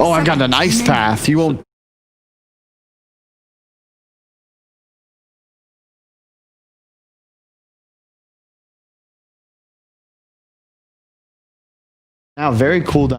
Oh, I've got an ice path. You won't. Now, very cool down.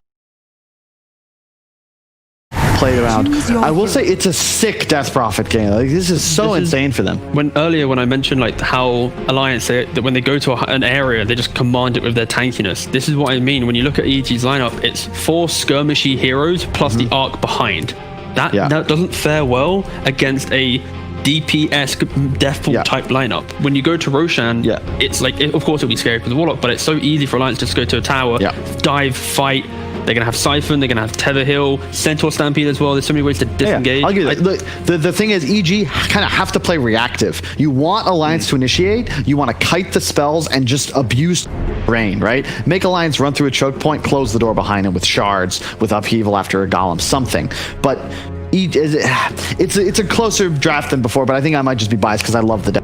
Played around. I will say it's a sick Death Prophet game. Like, this is so insane for them. When I mentioned like how Alliance that when they go to an area they just command it with their tankiness. This is what I mean when you look at EG's lineup. It's 4 skirmishy heroes plus the arc behind. That doesn't fare well against a DPS Deathfall type lineup. When you go to Roshan, it's like of course it'll be scary for the Warlock, but it's so easy for Alliance to just go to a tower, dive, fight. They're going to have Siphon, they're going to have Tether Hill, Centaur Stampede as well. There's so many ways to disengage. I'll give you that. The thing is, EG kind of have to play reactive. You want Alliance to initiate, you want to kite the spells and just abuse rain, right? Make Alliance run through a choke point, close the door behind him with shards, with upheaval after a golem, something. But it's a closer draft than before, but I think I might just be biased because I love the deck.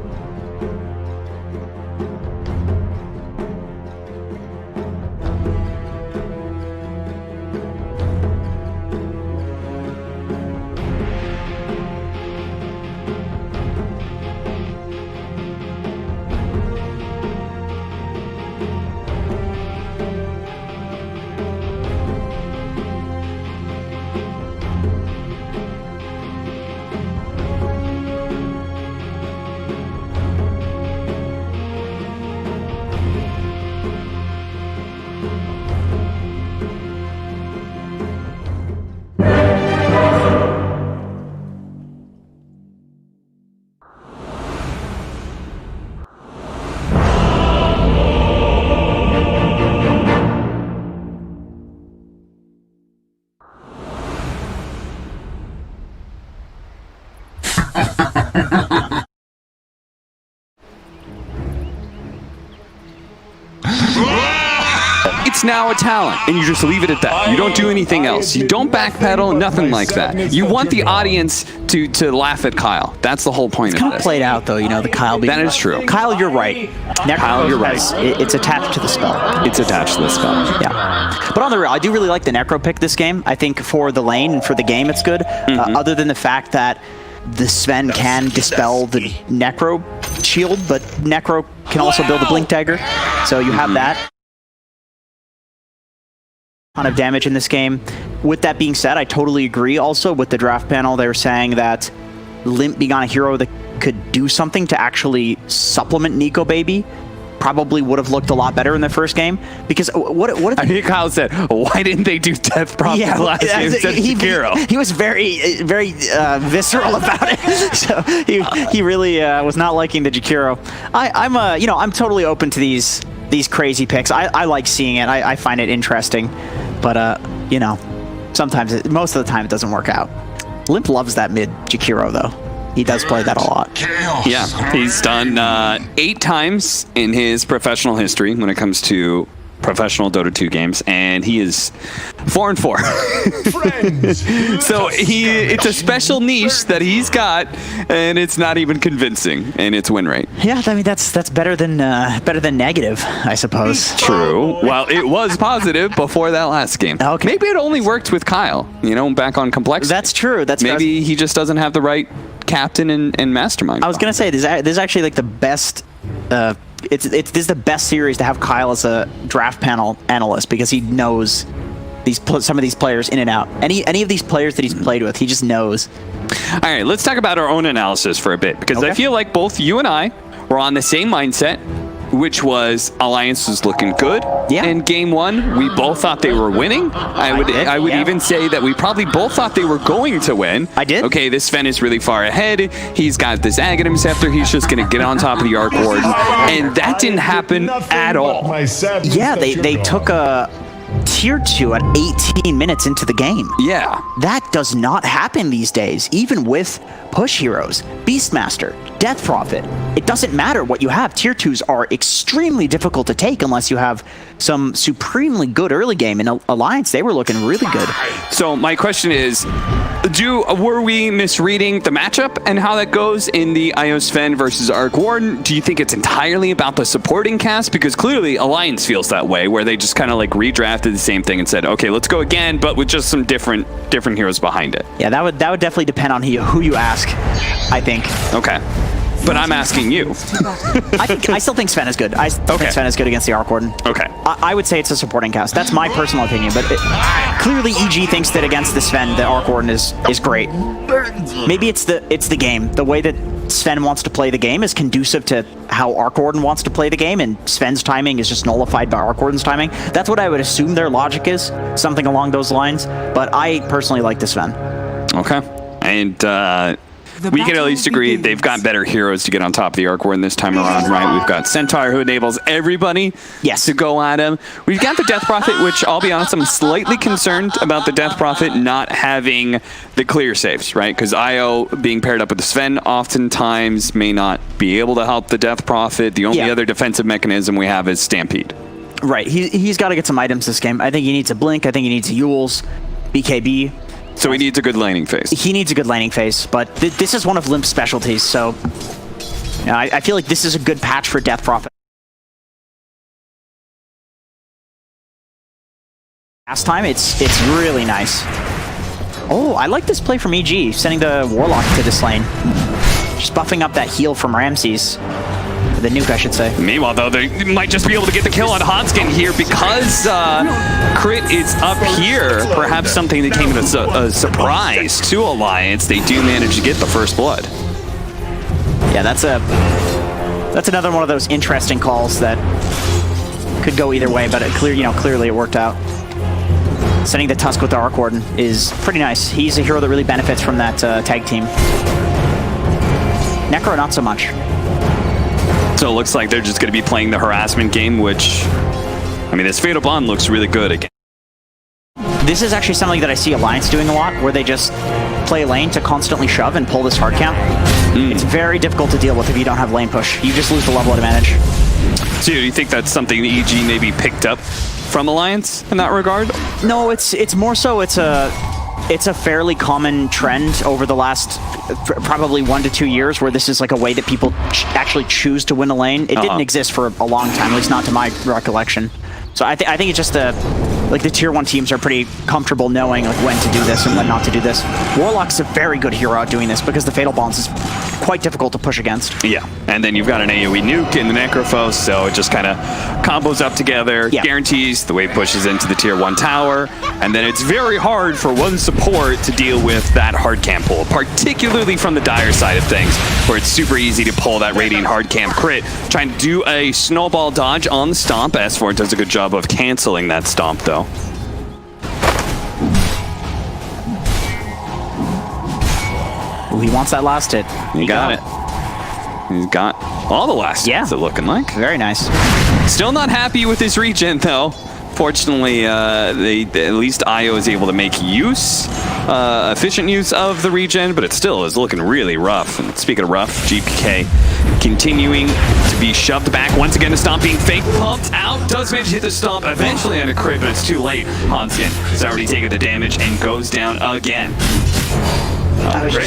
It's now a talent, and you just leave it at that. You don't do anything else. You don't backpedal, nothing like that. You want the audience to laugh at Kyle. That's the whole point of this. Kind of played out, though, you know, the Kyle being... That is true. Kyle, you're right. Kyle, you're right. It's attached to the spell. It's attached to the spell. Yeah. But on the real, I do really like the Necro pick this game. I think for the lane and for the game, it's good. Other than the fact that the Sven can dispel the Necro shield, but Necro can also build a Blink Dagger. So you have that. Ton of damage in this game. With that being said, I totally agree also with the draft panel. They were saying that Limp being on a hero that could do something to actually supplement Nico Baby probably would have looked a lot better in the first game. Because what I think Kyle said, why didn't they do Death Prophet last game instead of Hero? He was very visceral about it. So he really was not liking the Jakiro. I'm totally open to these crazy picks. I like seeing it. I find it interesting. But, sometimes, most of the time, it doesn't work out. Limp loves that mid Jakiro, though. He does play that a lot. Yeah, he's done 8 times in his professional history when it comes to professional Dota 2 games, and he is 4-4. So it's a special niche that he's got, and it's not even convincing in its win rate. Yeah, I mean that's better than negative, I suppose. True. Well, it was positive before that last game. Okay. Maybe it only worked with Kyle. Back on complexity. That's true. Maybe he just doesn't have the right captain and mastermind. I was gonna say this is actually like the best. This is the best series to have Kyle as a draft panel analyst because he knows some of these players in and out. Any of these players that he's played with, he just knows. All right, let's talk about our own analysis for a bit because I feel like both you and I were on the same mindset, which was Alliance was looking good. Yeah. In game 1, we both thought they were winning. I would even say that we probably both thought they were going to win. I did. Okay, this Sven is really far ahead. He's got this Aghanim Scepter. He's just going to get on top of the Arc Warden. And that didn't happen at all. Yeah, they took a tier 2 at 18 minutes into the game. Yeah. That does not happen these days, even with push heroes. Beastmaster Death Prophet. It doesn't matter what you have. Tier 2s are extremely difficult to take unless you have some supremely good early game. In Alliance, they were looking really good. So my question is, were we misreading the matchup and how that goes in the IO Sven versus Arc Warden? Do you think it's entirely about the supporting cast? Because clearly Alliance feels that way, where they just kind of like redrafted the same thing and said, okay, let's go again, but with just some different heroes behind it. Yeah, that would definitely depend on who you ask, I think. Okay. But I'm asking you. I still think Sven is good. I still think Sven is good against the Arc Warden. Okay. I would say it's a supporting cast. That's my personal opinion, but clearly EG thinks that against the Sven, the Arc Warden is great. Maybe it's the game. The way that Sven wants to play the game is conducive to how Arc Warden wants to play the game, and Sven's timing is just nullified by Arc Warden's timing. That's what I would assume their logic is, something along those lines. But I personally like the Sven. Okay. And we can at least agree they've got better heroes to get on top of the Arc Warden this time around, right? We've got Centaur, who enables everybody to go at him. We've got the Death Prophet, which I'll be honest, I'm slightly concerned about the Death Prophet not having the clear saves, right? Because IO being paired up with the Sven oftentimes may not be able to help the Death Prophet. The only other defensive mechanism we have is Stampede. Right. He's got to get some items this game. I think he needs a Blink. I think he needs a Yules, BKB. So he needs a good laning phase. He needs a good laning phase, but this is one of Limp's specialties, so I feel like this is a good patch for Death Prophet. Last time, it's really nice. Oh, I like this play from EG, sending the Warlock to this lane. Just buffing up that heal from Ramses. The nuke, I should say. Meanwhile, though, they might just be able to get the kill on Hanskin here because Crit is up here. Perhaps something that came as a surprise to Alliance. They do manage to get the first blood. Yeah, that's another one of those interesting calls that could go either way, but clearly it worked out. Sending the Tusk with the Arc Warden is pretty nice. He's a hero that really benefits from that tag team. Necro, not so much. So it looks like they're just going to be playing the harassment game, which, I mean, this Fatal Bond looks really good again. This is actually something that I see Alliance doing a lot, where they just play lane to constantly shove and pull this hard camp. It's very difficult to deal with if you don't have lane push. You just lose the level advantage. So do you think that's something that EG maybe picked up from Alliance in that regard? No, it's more so it's a fairly common trend over the last probably 1 to 2 years, where this is like a way that people actually choose to win a lane. It didn't exist for a long time, at least not to my recollection. So I think it's just like the tier 1 teams are pretty comfortable knowing like when to do this and when not to do this. Warlock's a very good hero at doing this because the Fatal Bonds is quite difficult to push against. Yeah, and then you've got an AoE nuke in the Necrophos, so it just kind of combos up together, guarantees the wave pushes into the tier 1 tower, and then it's very hard for one support to deal with that hard camp pull, particularly from the Dire side of things, where it's super easy to pull that Radiant hard camp crit. Trying to do a snowball dodge on the stomp. S4 does a good job of canceling that stomp, though. Ooh, he wants that last hit. He got it. He's got all the last hits, it looking like. Very nice. Still not happy with this regen, though. Fortunately, at least IO is able to make use, efficient use of the regen, but it still is looking really rough. And speaking of rough, GPK continuing to be shoved back once again. The stomp being fake pumped out. Does manage to hit the stomp eventually on a crit, but it's too late. Hanskin has already taken the damage and goes down again. Yeah, he's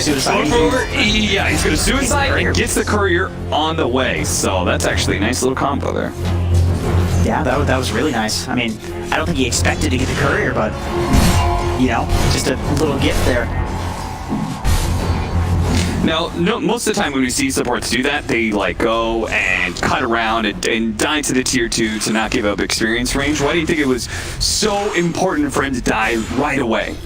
going to suicide and gets the courier on the way. So that's actually a nice little combo there. Yeah, that was really nice. I mean, I don't think he expected to get the courier, but, you know, just a little gift there. Now, most of the time when we see supports do that, they like go and cut around and die to the tier 2 to not give up experience range. Why do you think it was so important for him to die right away?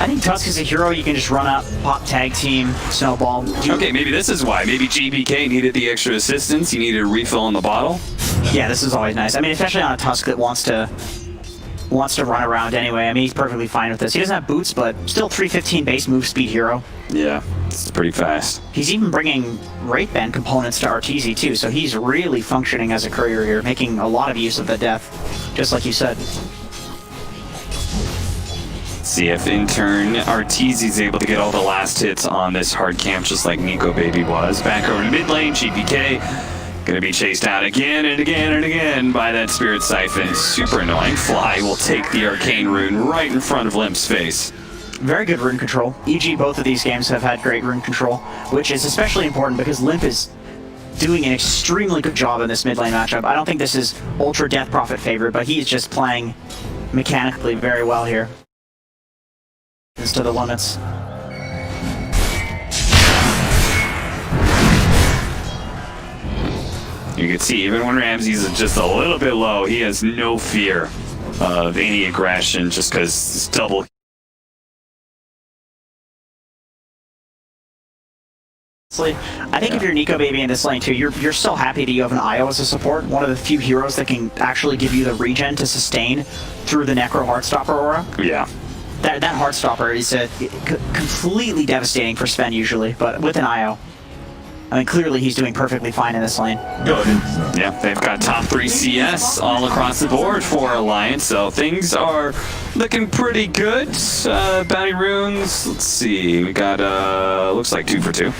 I think Tusk is a hero you can just run up, pop tag team, snowball. Okay, maybe this is why. Maybe GBK needed the extra assistance. He needed a refill in the bottle. Yeah, this is always nice. I mean, especially on a Tusk that wants to run around anyway. I mean, he's perfectly fine with this. He doesn't have boots, but still 315 base move speed hero. Yeah, it's pretty fast. He's even bringing Wraith Band components to RTZ too, so he's really functioning as a courier here, making a lot of use of the death, just like you said. See if in turn Arteezy's able to get all the last hits on this hard camp just like Nico Baby was. Back over to mid lane, GPK gonna be chased out again and again and again by that Spirit Siphon. Super annoying. Fly will take the Arcane Rune right in front of Limp's face. Very good rune control. EG, both of these games have had great rune control, which is especially important because Limp is doing an extremely good job in this mid lane matchup. I don't think this is Ultra Death Prophet favorite, but he's just playing mechanically very well here. It's to the limits. You can see even when Ramsey's just a little bit low, he has no fear of any aggression just because it's double. I think if you're Nico Baby in this lane too, you're so happy that you have an IO as a support. One of the few heroes that can actually give you the regen to sustain through the Necro Heartstopper aura. Yeah. That Heartstopper is completely devastating for Sven usually, but with an IO. I mean, clearly he's doing perfectly fine in this lane. Good. Yeah, they've got top 3 CS all across the board for Alliance, so things are looking pretty good. Bounty runes, let's see, we got, looks like 2 for 2.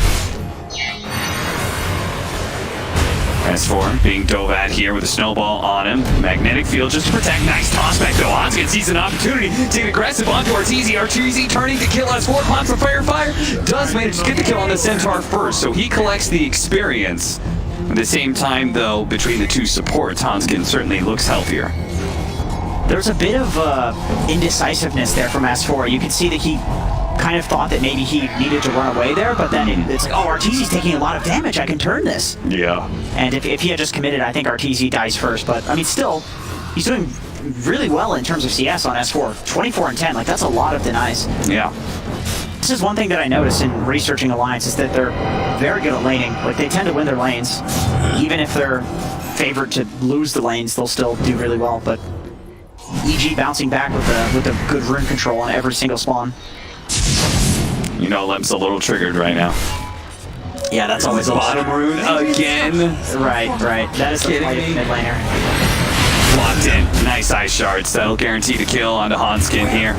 S4 being dove at here with a snowball on him. Magnetic field just to protect. Nice toss back though. Onskin sees an opportunity to get aggressive onto Arteezy. Arteezy turning to kill S4. Pops a fire. Does manage to get the kill on the Centaur first, so he collects the experience. At the same time though, between the two supports, Onskin certainly looks healthier. There's a bit of indecisiveness there from S4. You can see that he kind of thought that maybe he needed to run away there, but then it's like, oh, Arteezy's taking a lot of damage, I can turn this. Yeah. And if he had just committed, I think Arteezy dies first, but I mean, still, he's doing really well in terms of CS on S4. 24 and 10, like that's a lot of denies. Yeah. This is one thing that I noticed in researching Alliance is that they're very good at laning. Like they tend to win their lanes. Even if they're favored to lose the lanes, they'll still do really well, but EG bouncing back with a good rune control on every single spawn. You know Limp's a little triggered right now. Yeah, that's always a bottom rune again. Right. That is the play of mid laner. Locked in. Nice ice shards. That'll guarantee the kill onto Hanskin here.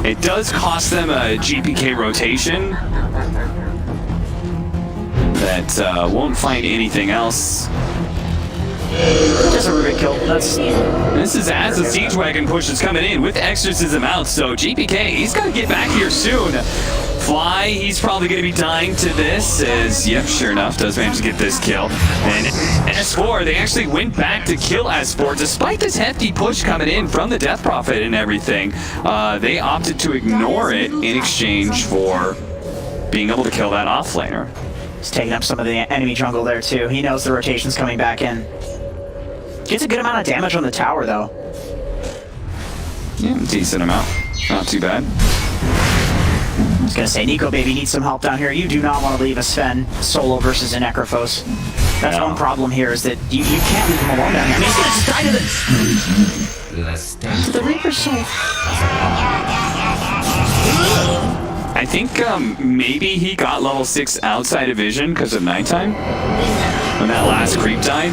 It does cost them a GPK rotation that won't find anything else. Just a Rubik kill. This is as the Siege Wagon push is coming in with Exorcism out, so GPK, he's got to get back here soon. Fly, he's probably going to be dying to this, as, yep, sure enough, does manage to get this kill. And S4, they actually went back to kill S4, despite this hefty push coming in from the Death Prophet and everything. They opted to ignore it in exchange for being able to kill that offlaner. He's taking up some of the enemy jungle there, too. He knows the rotation's coming back in. Gets a good amount of damage on the tower, though. Yeah, decent amount. Not too bad. I was gonna say, Nico Baby needs some help down here. You do not want to leave a Sven solo versus a Necrophos. That's one problem here, is that you can't leave him alone down here. I mean, he's gonna just die to the Reaper's Soul. I think maybe he got level 6 outside of vision because of nighttime when that last creep died.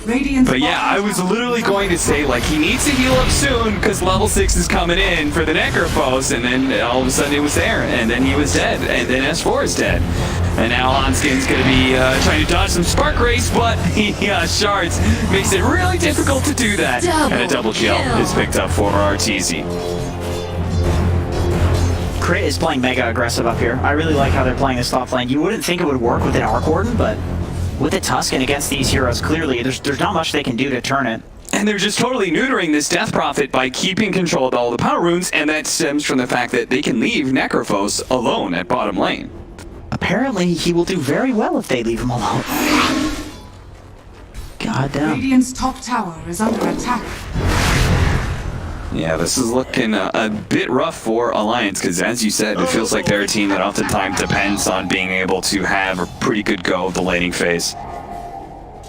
But yeah, I was literally going to say, like, he needs to heal up soon because level 6 is coming in for the Necrophos, and then all of a sudden it was there, and then he was dead, and then S4 is dead. And now Hanskin's going to be trying to dodge some Spark Race, but shards makes it really difficult to do that. And a double kill is picked up for Arteezy. Crit is playing mega aggressive up here. I really like how they're playing this top lane. You wouldn't think it would work with an Arc Warden, but with a Tusken against these heroes, clearly there's not much they can do to turn it. And they're just totally neutering this Death Prophet by keeping control of all the power runes, and that stems from the fact that they can leave Necrophos alone at bottom lane. Apparently, he will do very well if they leave him alone. God damn. Radiant's top tower is under attack. Yeah, this is looking a bit rough for Alliance, because as you said, it feels like they're a team that oftentimes depends on being able to have a pretty good go of the laning phase.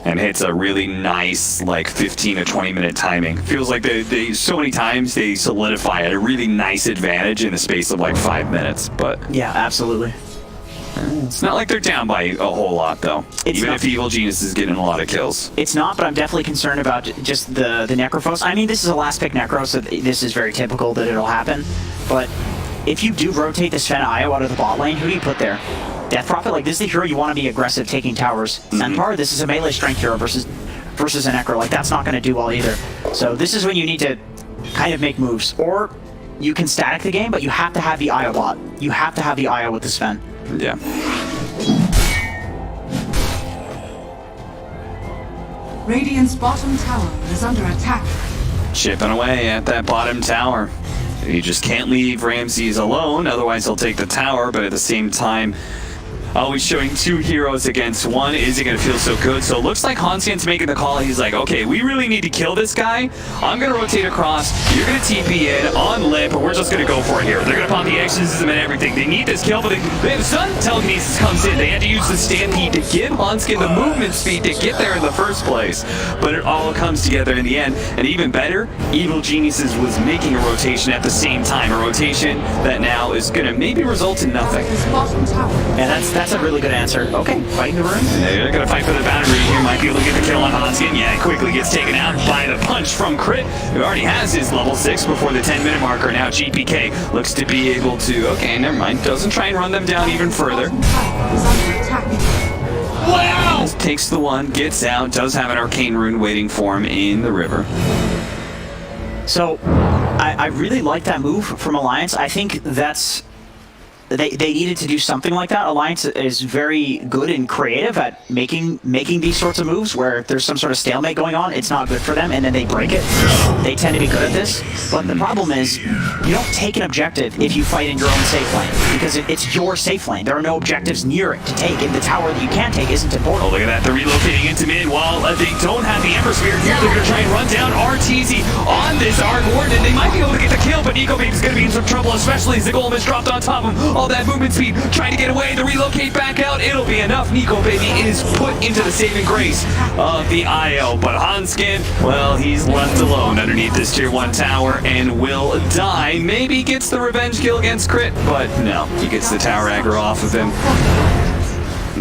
And hits a really nice, like, 15 to 20 minute timing. Feels like they so many times they solidify at a really nice advantage in the space of like 5 minutes, but... Yeah, absolutely. It's not like they're down by a whole lot, though. Even if Evil Genius is getting a lot of kills. It's not, but I'm definitely concerned about just the Necrophos. I mean, this is a last pick Necro, so this is very typical that it'll happen. But if you do rotate the Sven Io out of the bot lane, who do you put there? Death Prophet? Like, this is the hero you want to be aggressive taking towers. Centaur, this is a melee strength hero versus a Necro. Like, that's not going to do well either. So this is when you need to kind of make moves. Or you can static the game, but you have to have the Io bot. You have to have the Io with the Sven. Yeah. Radiant's bottom tower is under attack. Chipping away at that bottom tower. You just can't leave Ramses alone, otherwise he'll take the tower, but at the same time, always showing two heroes against one isn't going to feel so good. So it looks like Hansian's making the call. He's like, okay, we really need to kill this guy. I'm going to rotate across. You're going to TP in on Lip, and we're just going to go for it here. They're going to pop the exorcism and everything. They need this kill, but they have Sun Telekinesis comes in. They had to use the Stampede to give Hanskin the movement speed to get there in the first place. But it all comes together in the end. And even better, Evil Geniuses was making a rotation at the same time. A rotation that now is going to maybe result in nothing. His bottom tower. Yeah, that's a really good answer. Okay, fighting the room. They're going to fight for the boundary here. Might be able to get the kill on Hanskin. Yeah, quickly gets taken out by the punch from Crit, who already has his level 6 before the 10-minute marker. Now GPK looks to be able to... Okay, never mind. Doesn't try and run them down even further. Bottom tower is under attack. Wow! Takes the one, gets out, does have an arcane rune waiting for him in the river. So, I really like that move from Alliance. I think that's... They needed to do something like that. Alliance is very good and creative at making these sorts of moves where there's some sort of stalemate going on. It's not good for them, and then they break it. They tend to be good at this. But the problem is, you don't take an objective if you fight in your own safe lane, because it's your safe lane. There are no objectives near it to take, and the tower that you can take isn't important. Oh, look at that. They're relocating into mid while they don't have the Ember Spear here. They're going to try and run down RTZ on this Arc Warden. They might be able to get the kill, but Nico Baby's going to be in some trouble, especially as the Golem is dropped on top of him. All that movement speed, trying to get away, the relocate back out, it'll be enough. Nico Baby is put into the saving grace of the IO, but Hanskin, well, he's left alone underneath this tier 1 tower and will die. Maybe gets the revenge kill against Crit, but no, he gets the tower aggro off of him.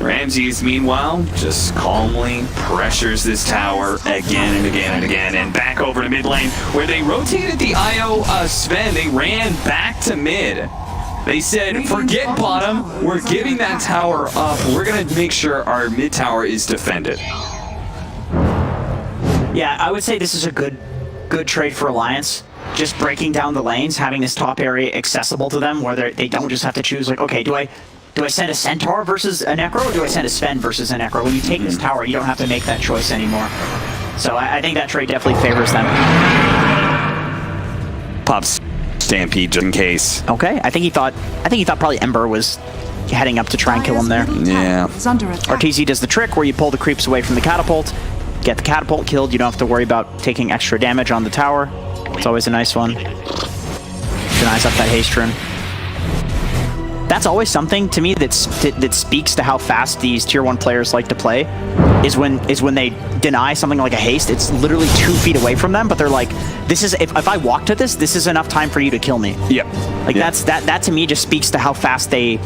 Ramses, meanwhile, just calmly pressures this tower again and again and again, and back over to mid lane, where they rotated the IO Sven. They ran back to mid. They said, forget bottom, we're giving that tower up. We're going to make sure our mid tower is defended. Yeah, I would say this is a good trade for Alliance. Just breaking down the lanes, having this top area accessible to them, where they don't just have to choose, like, okay, do I send a Centaur versus a Necro, or do I send a Sven versus a Necro? When you take this tower, you don't have to make that choice anymore. So I think that trade definitely favors them. Pops Stampede just in case. Okay, I think he thought probably Ember was heading up to try and kill him there. Yeah. RTZ does the trick where you pull the creeps away from the catapult, get the catapult killed, you don't have to worry about taking extra damage on the tower. It's always a nice one. Denies up that haste rune. That's always something to me that speaks to how fast these tier 1 players like to play, is when they deny something like a haste. It's literally 2 feet away from them, but they're like, this is if I walk to this is enough time for you to kill me. Yep. Like that to me just speaks to how fast they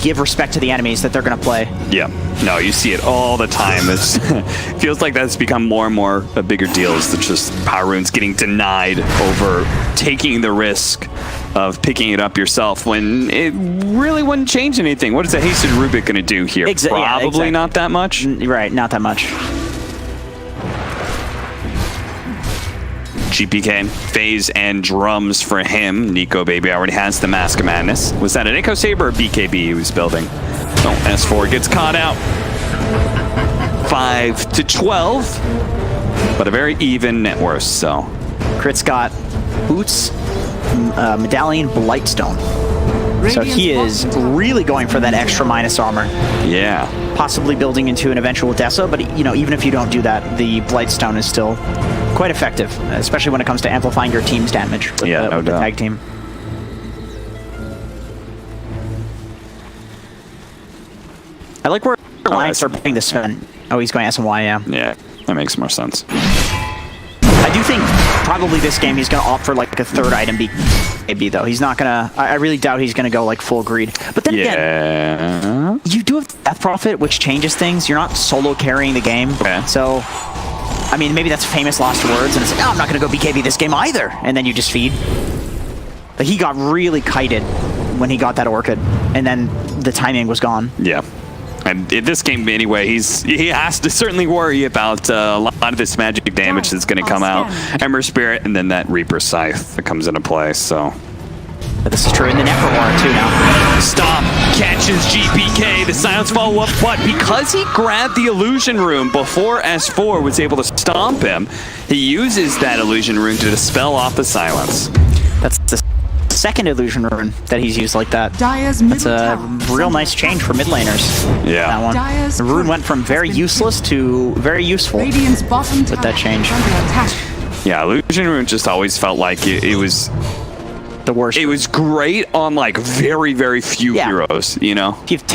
give respect to the enemies that they're gonna play. Yeah. No, you see it all the time. It feels like that's become more and more a bigger deal, is that just power runes getting denied over taking the risk of picking it up yourself when it really wouldn't change anything. What is a hasted Rubik going to do here? Probably not that much. Right, not that much. GPK, phase and drums for him. Nico Baby already has the Mask of Madness. Was that an Echo Saber or BKB he was building? Oh, S4 gets caught out. 5 to 12, but a very even net worth, so. Crit's got boots, medallion, Blightstone. So he is really going for that extra minus armor. Yeah. Possibly building into an eventual Dessa, but you know, even if you don't do that, the Blightstone is still quite effective, especially when it comes to amplifying your team's damage with, with the tag team. I like where Alliance are putting the Sven. Oh, he's going SMY, yeah. Yeah, that makes more sense. I I do think probably this game he's going to opt for like a third item BKB though. He's not going to, I really doubt he's going to go like full greed. But then again, you do have Death Prophet, which changes things. You're not solo carrying the game. Okay. So, I mean, maybe that's famous last words, and it's like, oh, I'm not going to go BKB this game either. And then you just feed. But he got really kited when he got that Orchid, and then the timing was gone. Yeah. And in this game, anyway, he has to certainly worry about a lot of this magic damage that's going to come out. Ember Spirit, and then that Reaper Scythe that comes into play, so... But this is true in the Nefer War, too, now. Stop, catches GPK, the silence follow-up, but because he grabbed the Illusion Rune before S4 was able to stomp him, he uses that Illusion Rune to dispel off the silence. That's the second Illusion Rune that he's used like that. That's a real nice change for mid laners. Yeah. That one. The rune went from very useless to very useful with that change. Yeah, Illusion Rune just always felt like it was... The worst. It was great on like very, very few heroes, you know? If you have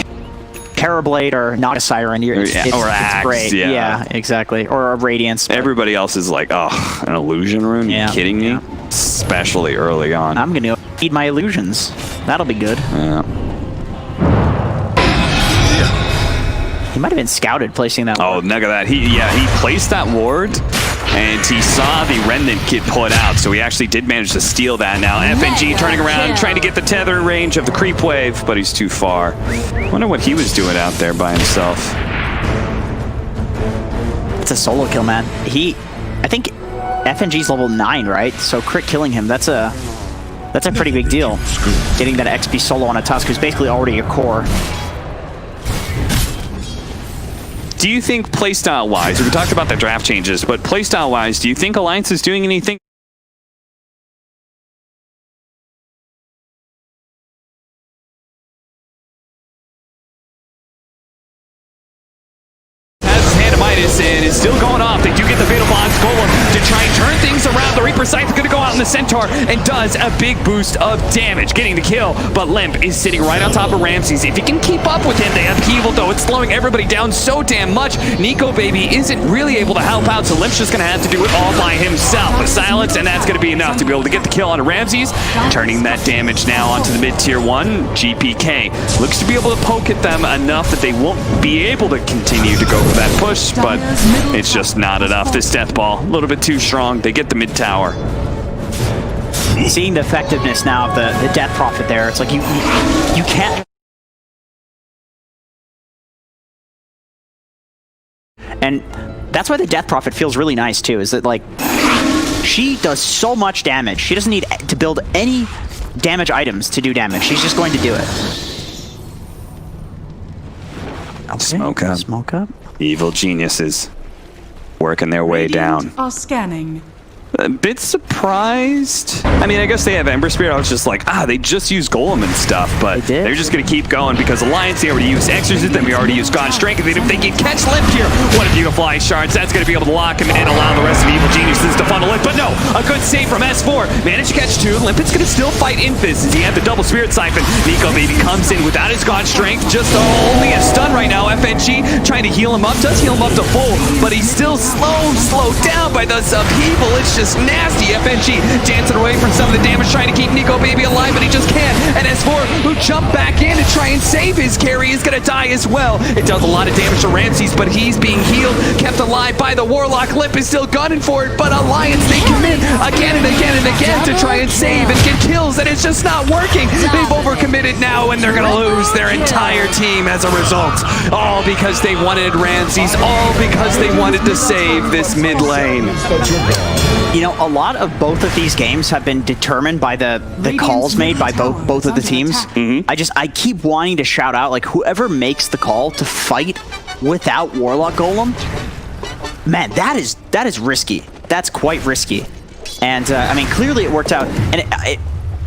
Terrorblade or not a Siren, it's Axe, great. Yeah, exactly. Or a Radiance. Everybody else is like, oh, an Illusion Rune? Yeah. You kidding me? Yeah. Especially early on. I'm gonna feed my illusions. That'll be good. Yeah. He might have been scouted placing that Oh, ward. look at that. He placed that ward, and he saw the Remnant get put out, so he actually did manage to steal that now. FNG turning around, trying to get the tether range of the creep wave, but he's too far. Wonder what he was doing out there by himself. It's a solo kill, man. I think FNG's level 9, right? So crit killing him, that's a pretty big deal. Getting that XP solo on a Tusk who's basically already a core. Do you think playstyle-wise, we talked about the draft changes, but playstyle-wise, do you think Alliance is doing anything? And is still going off. They do get the Fatal Bonds Golem to try and turn things around. The Reaper Scythe is going to go out in the Centaur and does a big boost of damage, getting the kill. But Limp is sitting right on top of Ramses. If he can keep up with him, they have Evil, though. It's slowing everybody down so damn much. Nico Baby isn't really able to help out, so Limp's just going to have to do it all by himself. The silence, and that's going to be enough to be able to get the kill on Ramses. Turning that damage now onto the mid-tier 1. GPK looks to be able to poke at them enough that they won't be able to continue to go for that push, but it's just not enough. This death ball, a little bit too strong. They get the mid tower. Seeing the effectiveness now of the Death Prophet there, it's like you can't. And that's why the Death Prophet feels really nice too, is that like she does so much damage. She doesn't need to build any damage items to do damage. She's just going to do it. Okay. Smoke up. Smoke up. Evil geniuses working their way down. Are scanning. A bit surprised. I mean, I guess they have Ember Spirit. I was just like, they just used Golem and stuff, but they're just going to keep going because Alliance, they already used Exorcism, we already used God's Strength. If they can catch Limp here, what a beautiful Ice Shards. That's going to be able to lock him in and allow the rest of the Evil Geniuses to funnel in. But no, a good save from S4. Managed to catch 2. Limpet's going to still fight Infis as he had the double Spirit Siphon. Nico Baby comes in without his God's Strength, just only a stun right now. FNG trying to heal him up, does heal him up to full, but he's still slowed down by this upheaval. It's just nasty. FNG dancing away from some of the damage, trying to keep Nico Baby alive, but he just can't. And S4, who jumped back in to try and save his carry, is going to die as well. It does a lot of damage to Ramses, but he's being healed, kept alive by the Warlock. Limp is still gunning for it, but Alliance, they commit again and again and again to try and save and get kills, and it's just not working. They've overcommitted now, and they're going to lose their entire team as a result. All because they wanted Ramses, all because they wanted to save this mid lane. You know, a lot of both of these games have been determined by the calls made by both of the teams. I keep wanting to shout out, like, whoever makes the call to fight without Warlock Golem, man, that is risky. That's quite risky. And I mean, clearly it worked out, and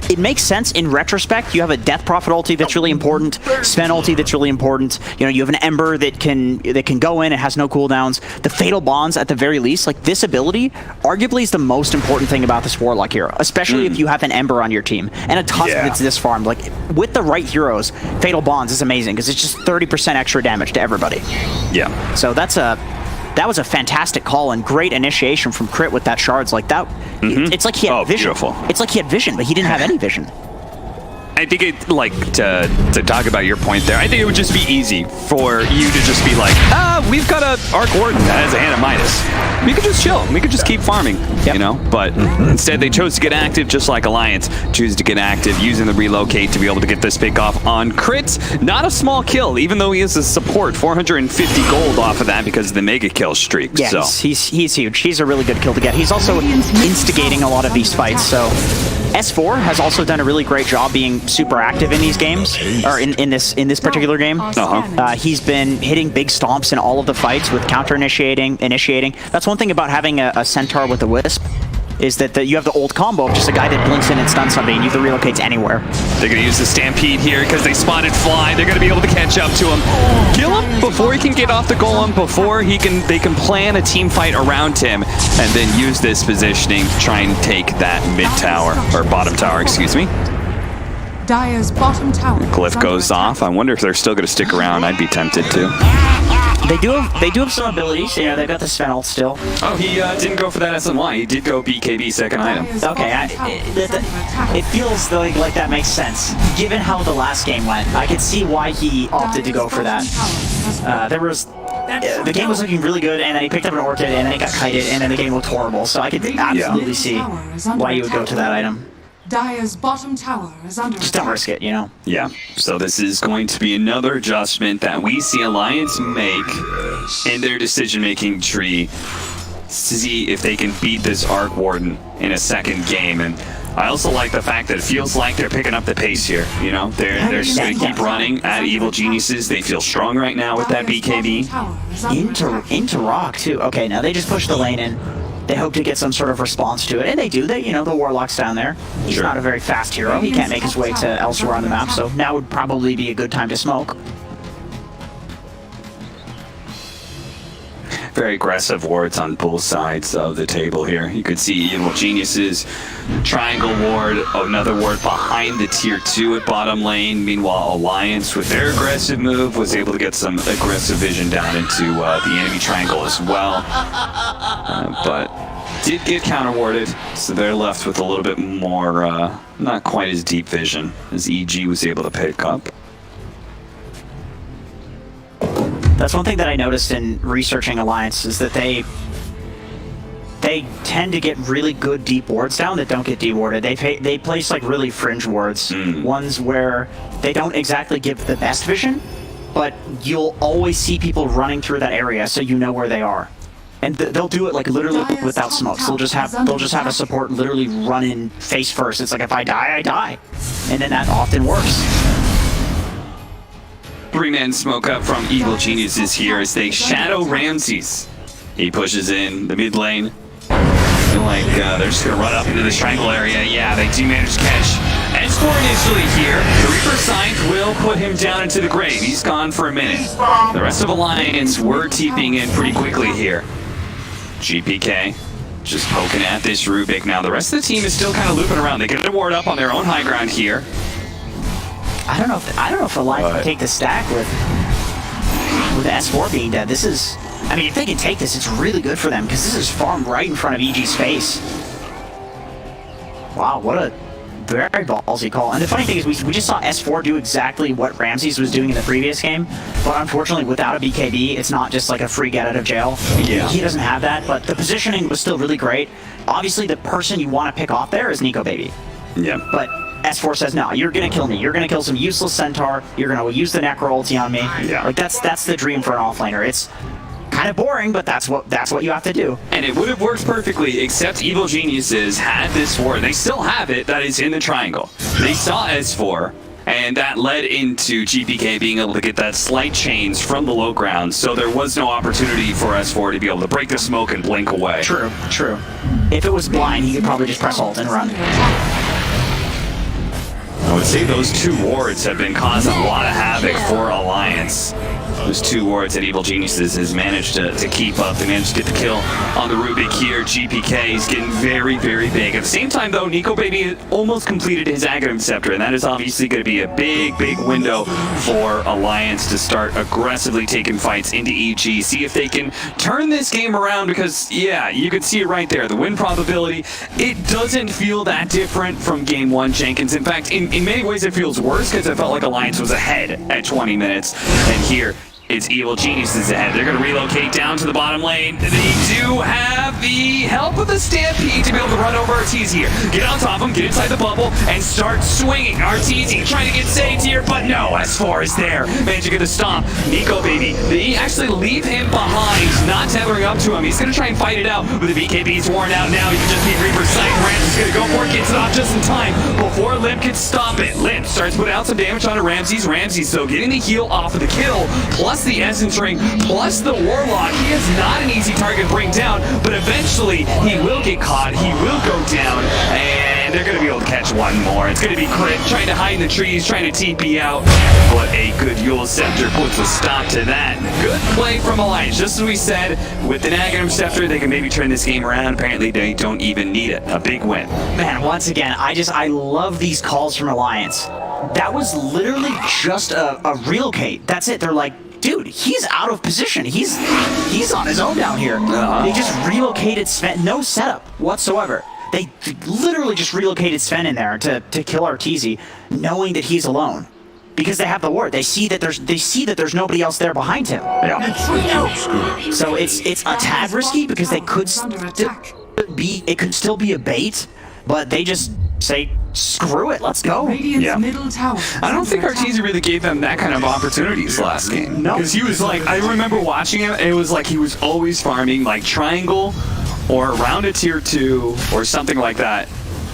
it makes sense in retrospect. You have a Death Prophet ulti that's really important, Sven ulti that's really important. You know, you have an Ember that can go in, it has no cooldowns. The Fatal Bonds at the very least, like this ability, arguably is the most important thing about this Warlock hero, especially if you have an Ember on your team and a Tusk that's this farmed. Like with the right heroes, Fatal Bonds is amazing because it's just 30% extra damage to everybody. Yeah. So that's a that was a fantastic call and great initiation from Crit with that shards like that. It's like he had vision. Beautiful. It's like he had vision, but he didn't have any vision. I think it, like, to talk about your point there, I think it would just be easy for you to just be like, we've got a Arc Warden that has a hand of Midas. We could just chill. We could just keep farming, you know? But instead, they chose to get active, just like Alliance choose to get active, using the relocate to be able to get this pick off on Crit. Not a small kill, even though he is a support. 450 gold off of that because of the mega kill streak. Yeah, so. he's huge. He's a really good kill to get. He's also instigating a lot of these fights, so... S4 has also done a really great job being super active in these games, or in this particular game. He's been hitting big stomps in all of the fights with counter initiating. That's one thing about having a centaur with a wisp, is that you have the old combo of just a guy that blinks in and stuns somebody and you can relocate to anywhere. They're going to use the Stampede here because they spotted Fly. They're going to be able to catch up to him. Kill him before he can get off the golem, before they can plan a team fight around him, and then use this positioning to try and take that mid tower, or bottom tower, excuse me. Dire's bottom tower. Glyph goes off. I wonder if they're still going to stick around. I'd be tempted to. They do have some abilities. Yeah, they've got the Sven ult still. Oh, he didn't go for that SNY. He did go BKB second item. Okay, it feels like that makes sense. Given how the last game went, I could see why he opted to go for that. The game was looking really good, and then he picked up an Orchid, and then he got kited, and then the game looked horrible. So I could absolutely see why you would go to that item. Dire's bottom tower is under Just don't risk it, you know? Yeah, so this is going to be another adjustment that we see Alliance make in their decision-making tree to see if they can beat this Arc Warden in a second game. And I also like the fact that it feels like they're picking up the pace here. You know, they're just going to keep running at Evil Geniuses. They feel strong right now with that BKB. Into Rock, too. Okay, now they just push the lane in. They hope to get some sort of response to it, and they do. The Warlock's down there. He's not a very fast hero. He can't make his way to elsewhere on the map, so now would probably be a good time to smoke. Very aggressive wards on both sides of the table here. You could see Evil Geniuses, triangle ward, another ward behind the tier 2 at bottom lane. Meanwhile, Alliance, with their aggressive move, was able to get some aggressive vision down into the enemy triangle as well. But did get counter warded, so they're left with a little bit more, not quite as deep vision as EG was able to pick up. That's one thing that I noticed in researching Alliance, is that they tend to get really good deep wards down that don't get dewarded. They place like really fringe wards, ones where they don't exactly give the best vision, but you'll always see people running through that area, so you know where they are. And they'll do it like literally without smokes. They'll just have a support literally run in face first. It's like, if I die, I die, and then that often works. 3-man smoke up from Evil Geniuses here as they shadow Ramses. He pushes in the mid lane. Feel like they're just gonna run up into this triangle area. Yeah, they do manage to catch S4 initially here. The Reaper Scythe will put him down into the grave. He's gone for a minute. The rest of Alliance were TPing in pretty quickly here. GPK just poking at this Rubik. Now the rest of the team is still kind of looping around. They get a ward up on their own high ground here. I don't know if Alliance can take the stack with S4 being dead. This is, I mean, if they can take this, it's really good for them, because this is farmed right in front of EG's face. Wow, what a very ballsy call. And the funny thing is, we just saw S4 do exactly what Ramses was doing in the previous game, but unfortunately without a BKB, it's not just like a free get out of jail. Yeah. He doesn't have that, but the positioning was still really great. Obviously, the person you want to pick off there is Nico Baby. Yeah. But S4 says, no, you're gonna kill me. You're gonna kill some useless centaur. You're gonna use the Necro ulti on me. Yeah. Like that's the dream for an offlaner. It's kind of boring, but that's what you have to do. And it would have worked perfectly, except Evil Geniuses had this ward. They still have it. That is in the triangle. They saw S4, and that led into GPK being able to get that slight change from the low ground. So there was no opportunity for S4 to be able to break the smoke and blink away. True. If it was blind, he could probably just press ult and run. I would say those two wards have been causing a lot of havoc for Alliance. Those 2 wards that Evil Geniuses has managed to keep up. They managed to get the kill on the Rubik here. GPK is getting very, very big. At the same time, though, Nico Baby almost completed his Aghanim Scepter, and that is obviously going to be a big, big window for Alliance to start aggressively taking fights into EG. See if they can turn this game around, because, yeah, you could see it right there. The win probability, it doesn't feel that different from Game 1, Jenkins. In fact, in many ways, it feels worse, because it felt like Alliance was ahead at 20 minutes. And here, it's Evil Geniuses ahead. They're going to relocate down to the bottom lane. They do have the help of the Stampede to be able to run over Arteezy here. Get on top of him, get inside the bubble, and start swinging. Arteezy trying to get saved here, but no, S4 is there. Managed to get a stomp. Nico Baby, they actually leave him behind, not tethering up to him. He's going to try and fight it out, but the BKB's worn out now. He can just be Reaper's sight. Rams is going to go for it, gets it off just in time before Limp can stop it. Limp starts putting out some damage onto Ramses. Ramses, so getting the heal off of the kill, plus the Essence Ring, plus the Warlock. He is not an easy target to bring down, but eventually he will get caught, he will go down, and they're going to be able to catch one more. It's going to be Crit trying to hide in the trees, trying to TP out, but a good Yule Scepter puts a stop to that. Good play from Alliance. Just as we said, with an Aghanim Scepter, they can maybe turn this game around. Apparently, they don't even need it. A big win. Man, once again, I love these calls from Alliance. That was literally just a relocate. That's it. They're like, dude, he's out of position. He's on his own down here. They just relocated Sven. No setup whatsoever. They literally just relocated Sven in there to kill Arteezy, knowing that he's alone. Because they have the ward. They see that there's nobody else there behind him. Yeah. So it's a tad risky, because they could still be a bait, but they just say, screw it, let's go. Yeah. Middle tower I don't think Arteezy really gave them that kind of opportunities last game. No. Because he was like, I remember watching him, it was like he was always farming like triangle or around a tier 2 or something like that.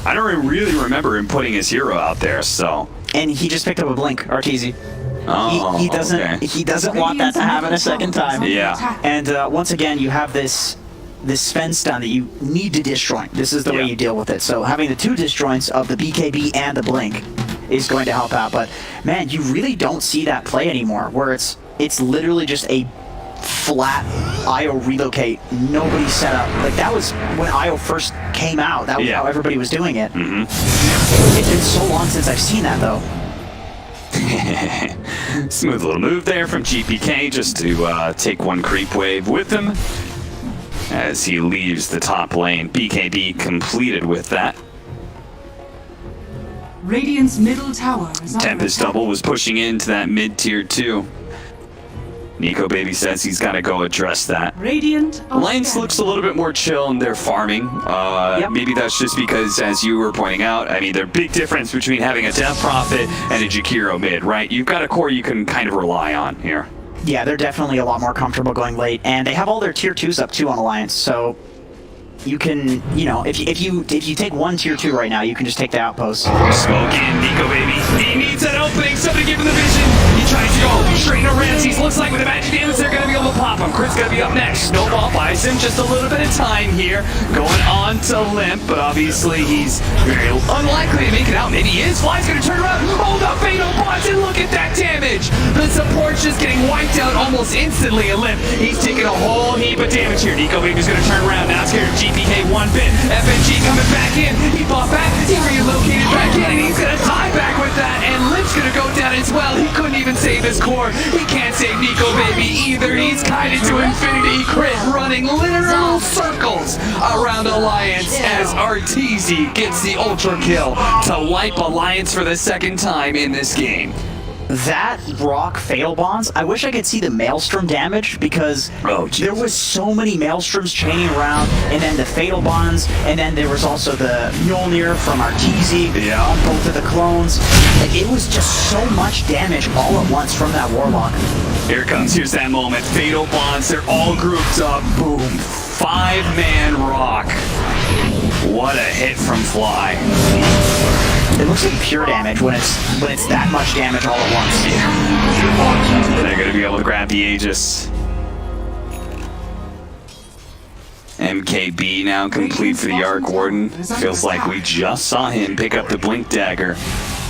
I don't really remember him putting his hero out there, so. And he just picked up a blink, Arteezy. Oh, He doesn't okay. he doesn't want that to happen a second time. Yeah. And once again, you have this Sven stun that you need to disjoint. This is the way Yeah. you deal with it. So having the 2 disjoints of the BKB and the blink is going to help out. But man, you really don't see that play anymore, where it's literally just a flat IO relocate, nobody set up. Like, that was when IO first came out. That was how everybody was doing it. It's been so long since I've seen that, though. Smooth little move there from GPK just to take one creep wave with him as he leaves the top lane. BKB completed with that. Radiant's middle tower is under Tempest attack. Double was pushing into that mid tier 2. Nico Baby says he's got to go address that. Radiant Alliance looks a little bit more chill in their farming. Maybe that's just because, as you were pointing out, I mean, there's a big difference between having a Death Prophet and a Jakiro mid, right? You've got a core you can kind of rely on here. Yeah, they're definitely a lot more comfortable going late, and they have all their tier 2s up too on Alliance, so you can, you know, if you take one tier 2 right now, you can just take the outpost. Smoke in, Nico Baby. He needs that opening. Somebody give him the vision. He tries to go straight into Ramses. Looks like with the magic damage, they're going to be able to pop him. Crit's going to be up next. Snowball buys him just a little bit of time here. Going on to Limp, but obviously he's very unlikely to make it out. Maybe he is. Fly's going to turn around. Hold up, Fatal Bonds, and look at that damage. The support's just getting wiped out almost instantly. And Limp, he's taking a whole heap of damage here. Nico Baby's going to turn around. Now it's here to GPK 1 bit. FNG coming back in. He fought back. He relocated back in, and he's going to die back with that. And Limp's going to go down as well. He couldn't even save his core. He can't save Nico Baby either. He's kited to infinity. Crit running literal circles around Alliance as Arteezy gets the ultra kill to wipe Alliance for the second time in this game. That rock Fatal Bonds, I wish I could see the Maelstrom damage, because there was so many Maelstroms chaining around, and then the Fatal Bonds, and then there was also the Mjolnir from Arteezy on both of the clones. Like, it was just so much damage all at once from that Warlock. Here it comes, here's that moment. Fatal Bonds, they're all grouped up. Boom. 5-man rock. What a hit from Fly. It looks like pure damage when it's that much damage all at once. They're gonna be able to grab the Aegis. MKB now complete for the Arc Warden. Feels like we just saw him pick up the Blink Dagger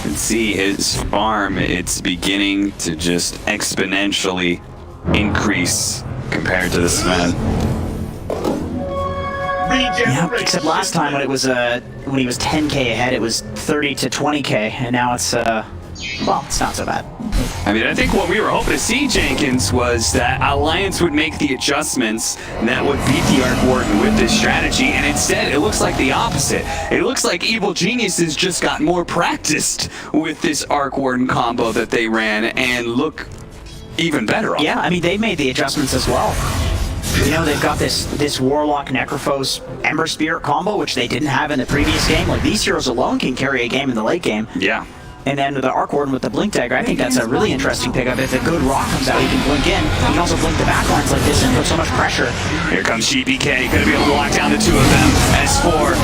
and see his farm. It's beginning to just exponentially increase compared to the Sven. Yeah, except last time when it was when he was 10k ahead, it was 30 to 20k, and now it's well, it's not so bad. I mean, I think what we were hoping to see, Jenkins, was that Alliance would make the adjustments that would beat the Arc Warden with this strategy, and instead, it looks like the opposite. It looks like Evil Geniuses just got more practiced with this Arc Warden combo that they ran, and look even better on it. Yeah, I mean, they made the adjustments as well. You know, they've got this Warlock Necrophos Ember Spirit combo, which they didn't have in the previous game. Like, these heroes alone can carry a game in the late game. Yeah. And then the Arc Warden with the Blink Dagger, I think that's a really interesting pickup. If a good rock comes out, you can blink in. You can also blink the backlines like this and put so much pressure. Here comes GPK, gonna be able to lock down the two of them. S4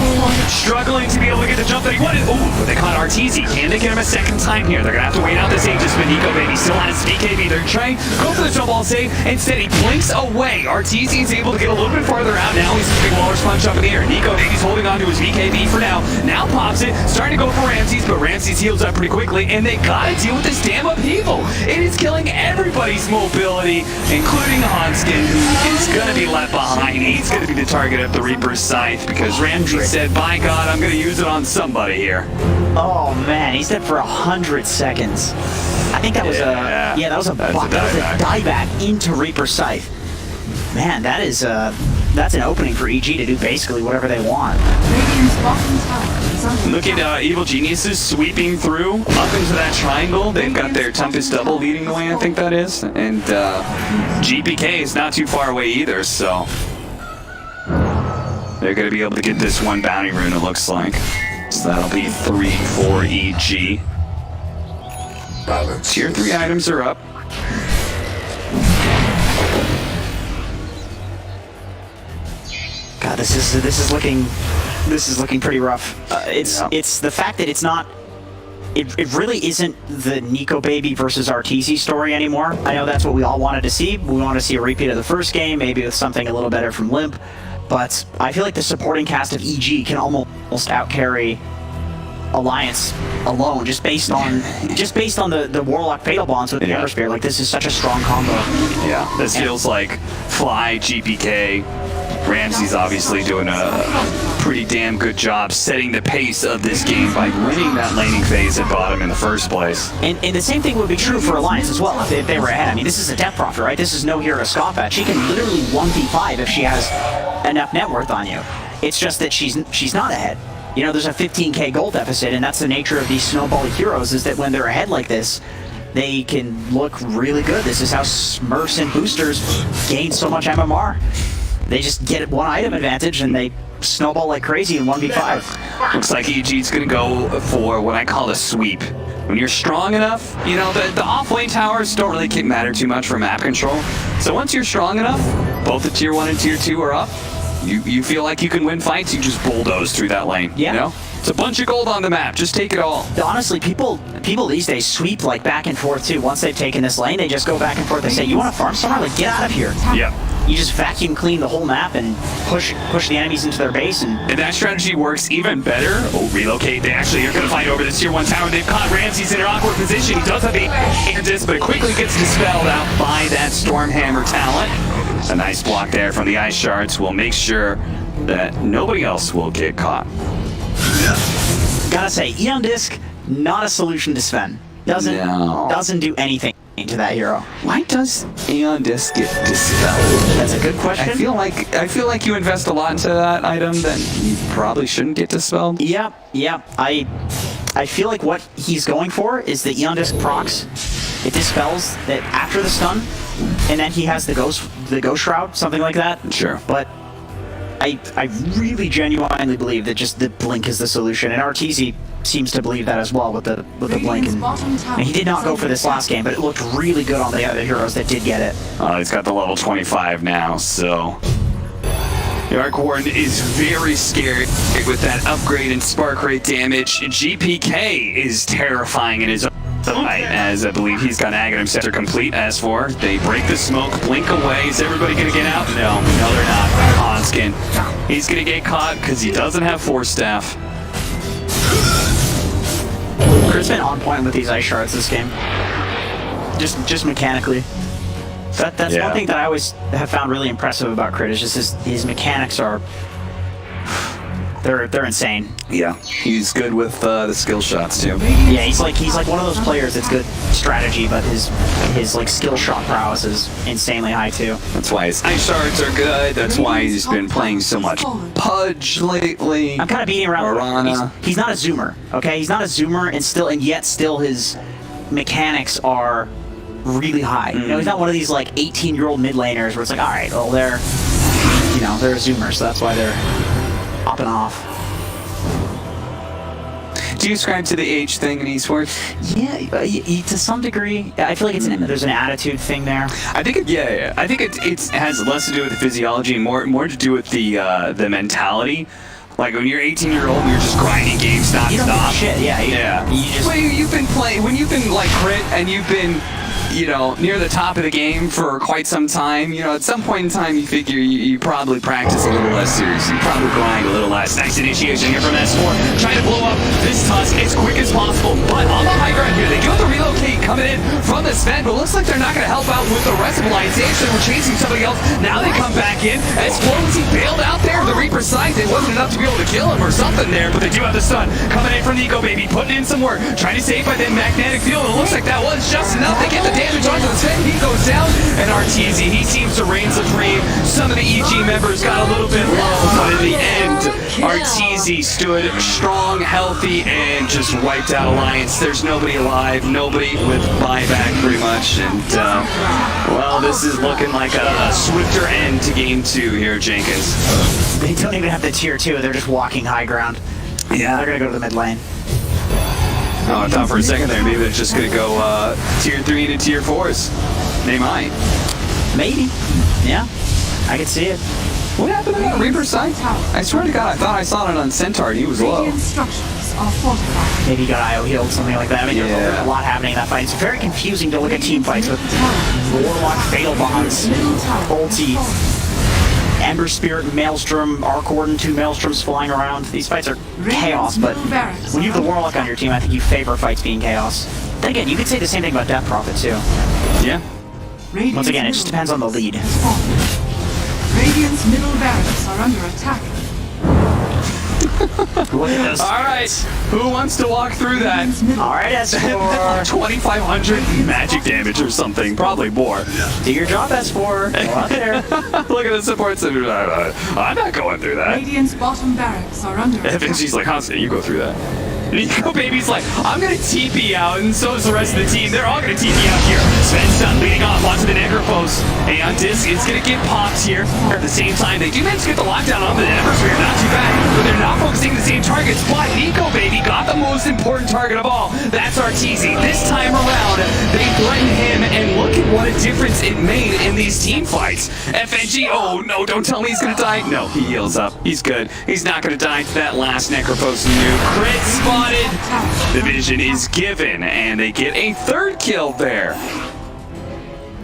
struggling to be able to get the jump that he wanted. Ooh, but they caught RTZ. Can they get him a second time here? They're gonna have to wait out this Aegis, but Nico Baby still has BKB. They're trying to go for the jump ball save. Instead, he blinks away. RTZ is able to get a little bit farther out. Now he's a big Walrus punch up in the air. Nico Baby's holding on to his BKB for now. Now pops it, starting to go for Ramses, but Ramses heals up pretty quickly, and they gotta deal with this damn upheaval. It is killing everybody's mobility, including Hanskin, who is gonna be left behind. He's gonna be the target of the Reaper's Scythe because Ramses said, by God, I'm gonna use it on somebody here. Oh man, he's dead for 100 seconds. I think that was that was a dieback into Reaper Scythe. Man, that is that's an opening for EG to do basically whatever they want. Radiant's bottom tower is under Look at Evil Geniuses sweeping through up into that triangle. They've got their Tempest double leading the way, I think that is. And GPK is not too far away either, so they're going to be able to get this one bounty rune, it looks like. So that'll be 3 for EG. Tier 3 items are up. God, this is looking pretty rough. It's the fact that it's not. It really isn't the Nico Baby versus Arteezy story anymore. I know that's what we all wanted to see. We want to see a repeat of the first game, maybe with something a little better from Limp. But I feel like the supporting cast of EG can almost outcarry Alliance alone, just based on the Warlock Fatal Bonds with the Ember Spear. Like, this is such a strong combo. Yeah, this feels like Fly, GPK, Ramsey's obviously doing a pretty damn good job setting the pace of this game by winning that laning phase at bottom in the first place. And the same thing would be true for Alliance as well if they were ahead. I mean, this is a Death Prophet, right? This is no hero to scoff at. She can literally 1v5 if she has enough net worth on you. It's just that she's not ahead. You know, there's a 15k gold deficit, and that's the nature of these snowbally heroes, is that when they're ahead like this, they can look really good. This is how Smurfs and boosters gain so much MMR. They just get one item advantage, and they snowball like crazy in 1v5. Looks like EG's gonna go for what I call a sweep. When you're strong enough, you know, the off-lane towers don't really matter too much for map control. So once you're strong enough, both the tier 1 and tier 2 are up, you feel like you can win fights, you just bulldoze through that lane. Yeah. You know? It's a bunch of gold on the map, just take it all. Honestly, people these days sweep like back and forth too. Once they've taken this lane, they just go back and forth. They say, you want to farm somewhere? Like, get out of here. Yep. You just vacuum clean the whole map and push the enemies into their base. And that strategy works even better. Oh, relocate. They actually are going to fight over this tier 1 tower. They've caught Ramses in an awkward position. He does have the Andis, but it quickly gets dispelled out by that Stormhammer talent. A nice block there from the Ice Shards will make sure that nobody else will get caught. Gotta say, Eon Disc, not a solution to Sven. Doesn't do anything to that hero. Why does Aeon Disc get dispelled? That's a good question. I feel like you invest a lot into that item, then you probably shouldn't get dispelled. Yeah. I feel like what he's going for is the Eon Disc procs. It dispels that after the stun, and then he has the ghost shroud, something like that. Sure. But I really genuinely believe that just the blink is the solution, and Arteezy seems to believe that as well with the blink. And he did not go for this last game, but it looked really good on the other heroes that did get it. He's got the level 25 now, so the Arc Warden is very scared with that upgrade in spark rate damage. GPK is terrifying in his own right, as I believe he's got Aghanim Scepter complete. As for, they break the smoke, blink away. Is everybody gonna get out? No, they're not. Hanskin, he's gonna get caught because he doesn't have Force Staff. Chris been on point with these Ice Shards this game. Just mechanically. That's Yeah. one thing that I always have found really impressive about Crit is just his mechanics are they're insane. Yeah, he's good with the skill shots too. Yeah, he's like one of those players that's good strategy, but his like skill shot prowess is insanely high too. That's why his ice shards are good. That's why he's been playing so much Pudge lately. I'm kind of beating around. Piranha. He's not a zoomer, okay? He's not a zoomer, and yet his mechanics are really high. You know, he's not one of these like 18-year-old mid laners where it's like, all right, well they're a zoomer, so that's why they're popping off. Do you ascribe to the age thing in esports? Yeah, to some degree. I feel like there's an attitude thing there. I think I think it has less to do with the physiology and more to do with the mentality. Like when you're 18-year-old and you're just grinding games You don't give a non-stop. shit. Yeah. You just. Well, you've been playing when you've been like Crit and you've been, near the top of the game for quite some time. At some point in time, you figure you probably practice a little less seriously. You probably grind a little less. Nice initiation here from S4, trying to blow up this Tusk as quick as possible. But on the high ground here, they do have to relocate coming in from the Sven, but looks like they're not going to help out with the rest of Alliance. They actually were chasing somebody else. Now they come back in. S4 was he bailed out there. The Reaper's sight, it wasn't enough to be able to kill him or something there, but they do have the stun coming in from Nico Baby, putting in some work, trying to save by the magnetic field. It looks like that was just enough. They get the damage onto the Sven. He goes down, and RTZ, he seems to reign supreme. Some of the EG members got a little bit low, but in the end, RTZ stood strong, healthy, and just wiped out Alliance. There's nobody alive, nobody with buyback pretty much, and well, this is looking like a swifter end to game 2 here, Jenkins. They don't even have the tier 2. They're just walking high ground. Yeah. They're gonna go to the mid lane. Oh, I thought for a second there, maybe they're just gonna go tier 3 to tier 4s. They might. Maybe. Yeah. I could see it. What happened to that Reaper's sight? I swear to God, I thought I saw it on Centaur and he was low. Radiant structures are fortified. Maybe he got IO healed, something like that. I mean, Yeah. there's a lot happening in that fight. It's very confusing to look at team fights with Warlock, Fatal Bonds, Ulti, Ember Spirit, Maelstrom, Arc Warden, 2 Maelstroms flying around. These fights are chaos, but when you have the Warlock on your team, I think you favor fights being chaos. Then again, you could say the same thing about Death Prophet, too. Yeah. Once again, it just depends on the lead. Radiant's middle barracks are under attack. Look at this. All right, who wants to walk through that? All right, S4. 2,500 magic damage or something, probably more. Do your job, S4. Go out there. Look at the support center. I'm not going through that. Radiant's bottom barracks are under attack. And she's like, Hansa, you go through that. Nico Baby's like, I'm gonna TP out, and so is the rest of the team. They're all gonna TP out here. Sven's done leading off onto the Necropost. And Disc is gonna get popped here. At the same time, they do manage to get the lockdown on the Eversphere. Not too bad, but they're not focusing the same targets. But Nico Baby got the most important target of all. That's RTZ. This time around, they threaten him, and look at what a difference it made in these team fights. FNG, oh no, don't tell me he's gonna die. No, he heals up. He's good. He's not gonna die to that last Necropost nuke. Crit spotted. The vision is given, and they get a 3rd kill there.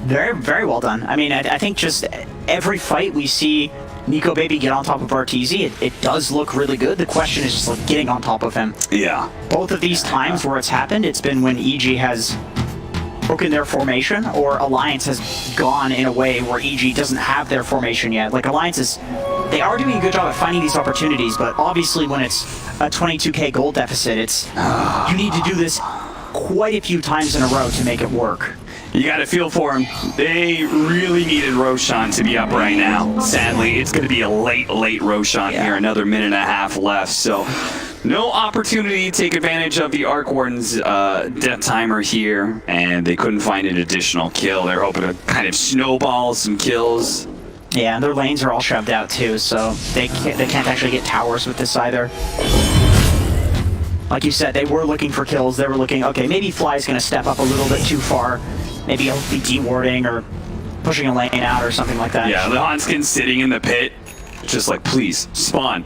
Very, very well done. I mean, I think just every fight we see Nico Baby get on top of RTZ, it does look really good. The question is just like getting on top of him. Yeah. Both of these times where it's happened, it's been when EG has broken their formation or Alliance has gone in a way where EG doesn't have their formation yet. Like Alliance is, they are doing a good job at finding these opportunities, but obviously when it's a 22k gold deficit, it's you need to do this quite a few times in a row to make it work. You got to feel for him. They really needed Roshan to be up right now. Sadly, it's going to be a late Roshan here. Another minute and a half left, so no opportunity to take advantage of the Arc Warden's death timer here, and they couldn't find an additional kill. They're hoping to kind of snowball some kills. Yeah, and their lanes are all shoved out too, so they can't actually get towers with this either. Like you said, they were looking for kills. They were looking, okay, maybe Fly's going to step up a little bit too far. Maybe he'll be de-warding or pushing a lane out or something like that. Yeah, the Hanskin's sitting in the pit, just like, please, spawn.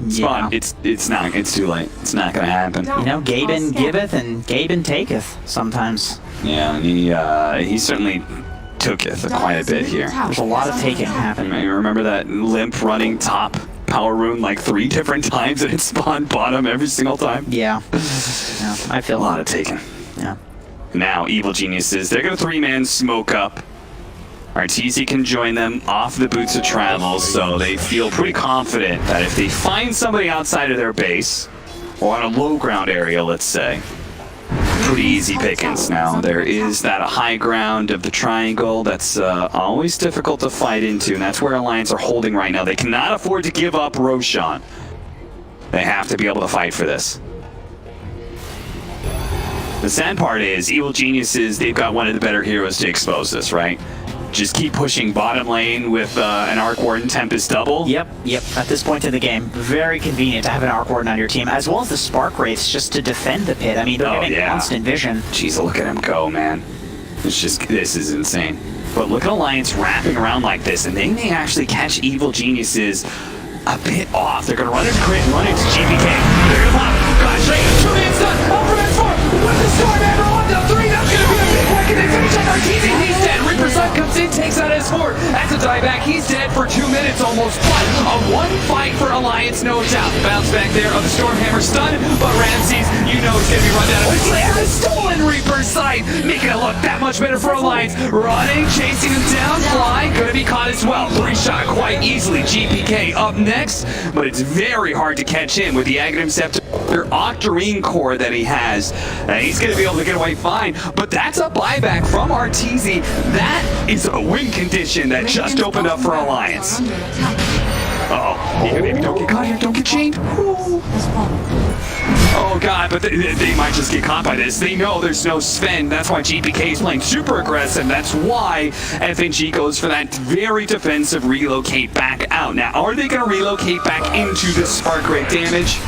Yeah. It's too late. It's not going to happen. You know, Gaben giveth and Gaben taketh sometimes. Yeah, he certainly tooketh quite a bit here. There's a lot of taking happening. You remember that limp running top power rune like 3 different times and it spawned bottom every single time? Yeah. I feel A lot of taking. Yeah. Now, Evil Geniuses, they're going to 3-man smoke up Arteezy can join them off the boots of travel, so they feel pretty confident that if they find somebody outside of their base, or on a low ground area, let's say, pretty easy pickings. Now, there is that high ground of the triangle that's always difficult to fight into, and that's where Alliance are holding right now. They cannot afford to give up Roshan. They have to be able to fight for this. The sad part is, Evil Geniuses, they've got one of the better heroes to expose this, right? Just keep pushing bottom lane with an Arc Warden Tempest double. Yep. At this point in the game, very convenient to have an Arc Warden on your team, as well as the Spark Wraiths just to defend the pit. I mean, they're getting constant vision. Jeez, look at him go, man. It's just, this is insane. But look at Alliance wrapping around like this, and they may actually catch Evil Geniuses a bit off. They're gonna run into crit and run into GPK. They're gonna pop. Gosh, 2 minutes done. Up from S4 with the Stormhammer on the 3. That's gonna be a big whack, and they finish on Arteezy. He's dead. Reaper Sun comes in, takes out S4. That's a dieback. He's dead for 2 minutes almost. But a one fight for Alliance, no doubt. Bounce back there of the Stormhammer stun, but Ramses, you know he's gonna be run down. And a stolen Reaper sight, making it look that much better for Alliance. Running, chasing him down, Fly, gonna be caught as well. 3-shot quite easily. GPK up next, but it's very hard to catch him with the Aghanim Scepter Octarine core that he has. He's going to be able to get away fine, but that's a buyback from Arteezy. That is a win condition that just opened up for Alliance. Uh-oh. Maybe don't get caught here. Don't get chained. Oh god, but they might just get caught by this. They know there's no Sven. That's why GPK is playing super aggressive. That's why FNG goes for that very defensive relocate back out. Now, are they going to relocate back into the Spark Rate damage?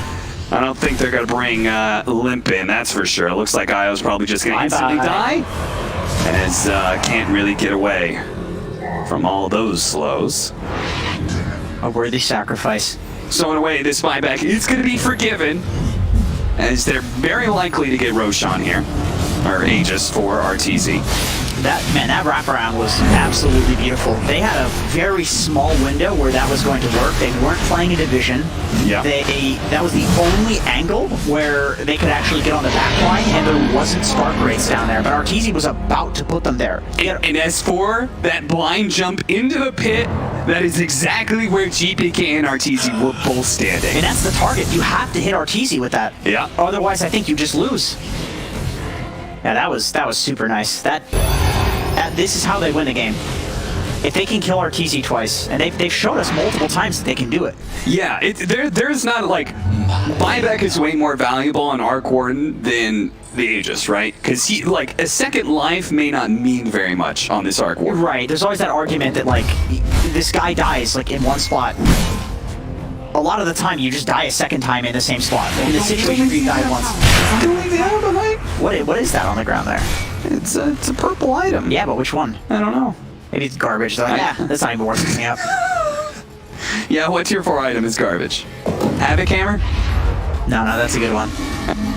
I don't think they're going to bring Limp in, that's for sure. It looks like Io's probably just going to instantly die. As can't really get away from all those slows. A worthy sacrifice. So in a way, this buyback is going to be forgiven, as they're very likely to get Roshan here, or Aegis for Arteezy. That wraparound was absolutely beautiful. They had a very small window where that was going to work. They weren't playing a division. Yeah. That was the only angle where they could actually get on the back line, and there wasn't Spark Rates down there. But Arteezy was about to put them there. And S4, that blind jump into the pit, that is exactly where GPK and Arteezy were both standing. And that's the target. You have to hit Arteezy with that. Yeah. Otherwise, I think you just lose. Yeah, that was super nice. This is how they win the game. If they can kill Arteezy twice, and they've showed us multiple times that they can do it. Yeah, there's not like buyback is way more valuable on Arc Warden than the Aegis, right? Because he like a second life may not mean very much on this Arc Warden. Right. There's always that argument that like this guy dies like in one spot. A lot of the time, you just die a second time in the same spot. In the situation where you die once. What is that on the ground there? It's a purple item. Yeah, but which one? I don't know. Maybe it's garbage. Though. Yeah, that's not even worth picking up. Yeah, what tier 4 item is garbage? Havoc Hammer? No, that's a good one.